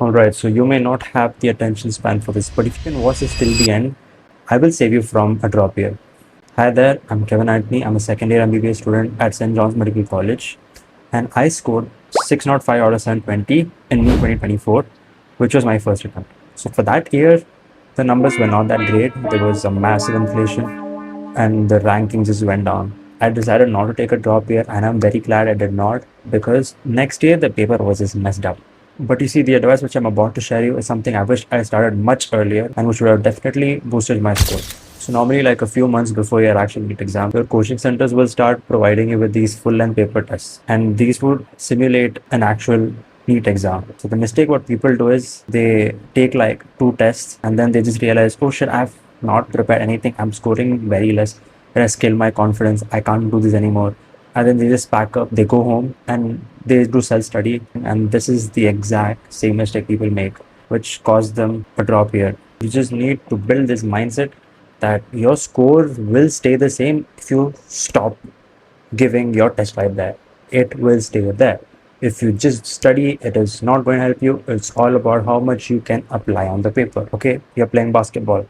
Alright, so you may not have the attention span for this, but if you can watch this till the end, I will save you from a drop here. Hi there, I'm Kevin Anthony. I'm a second year MBBS student at St. John's Medical College, and I scored 605 out of 720 in NEET 2024, which was my first attempt. So for that year, the numbers were not that great. There was a massive inflation, and the rankings just went down. I decided not to take a drop here, and I'm very glad I did not, because next year the paper was just messed up. But you see, the advice which I'm about to share you is something I wish I started much earlier and which would have definitely boosted my score. So normally, like a few months before your actual NEET exam, your coaching centers will start providing you with these full-length paper tests, and these would simulate an actual NEET exam. So the mistake what people do is they take like 2 tests and then they just realize, oh shit, I've not prepared anything. I'm scoring very less. It has killed my confidence. I can't do this anymore. And then they just pack up, they go home and they do self-study. And this is the exact same mistake people make, which caused them a drop here. You just need to build this mindset that your score will stay the same if you stop giving your test right there. It will stay there. If you just study, it is not going to help you. It's all about how much you can apply on the paper. Okay, you're playing basketball.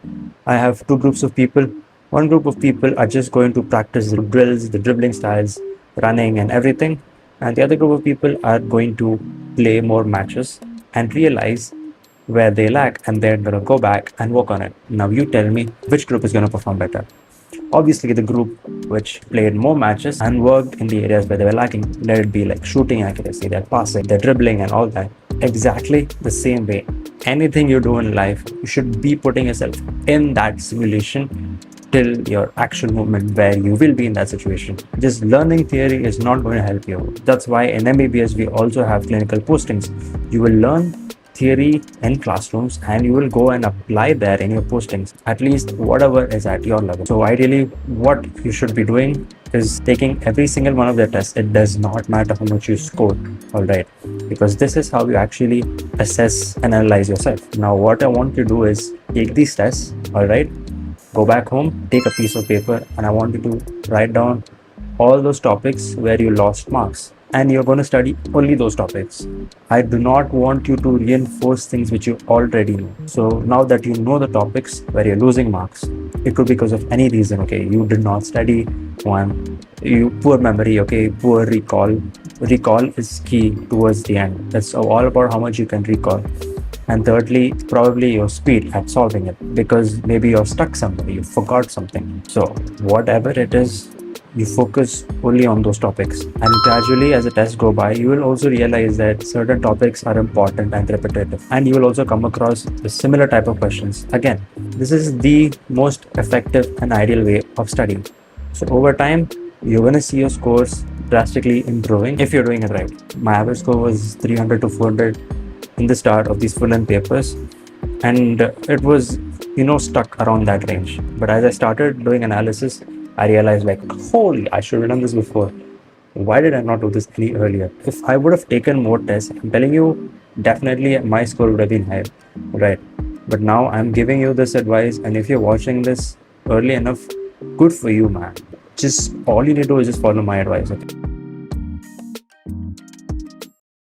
I have 2 groups of people. One group of people are just going to practice the drills, the dribbling styles, running and everything. And the other group of people are going to play more matches and realize where they lack, and they're going to go back and work on it. Now you tell me which group is going to perform better. Obviously, the group which played more matches and worked in the areas where they were lacking, let it be like shooting accuracy, their passing, their dribbling and all that. Exactly the same way. Anything you do in life, you should be putting yourself in that simulation till your actual moment where you will be in that situation. Just learning theory is not going to help you. That's why in MBBS we also have clinical postings. You will learn theory in classrooms and you will go and apply there in your postings, at least whatever is at your level. So ideally what you should be doing is taking every single one of the tests. It does not matter how much you score, all right, because this is how you actually assess and analyze yourself. Now what I want you to do is take these tests, all right, go back home, take a piece of paper, and I want you to write down all those topics where you lost marks, and you're going to study only those topics. I do not want you to reinforce things which you already know. So now that you know the topics where you're losing marks, it could be because of any reason. Okay, you did not study, one, you poor memory, okay, poor recall. Recall is key towards the end. That's all about how much you can recall. And thirdly, probably your speed at solving it, because maybe you're stuck somewhere, you forgot something. So whatever it is, you focus only on those topics, and gradually as the tests go by, you will also realize that certain topics are important and repetitive, and you will also come across a similar type of questions. Again, this is the most effective and ideal way of studying. So over time, you're going to see your scores drastically improving if you're doing it right. My average score was 300 to 400 in the start of these full-length papers, and it was stuck around that range. But as I started doing analysis, I realized like, holy, I should have done this before. Why did I not do this any earlier? If I would have taken more tests, I'm telling you, definitely my score would have been higher, right? But now I'm giving you this advice, and if you're watching this early enough, good for you, man. Just all you need to do is just follow my advice, okay?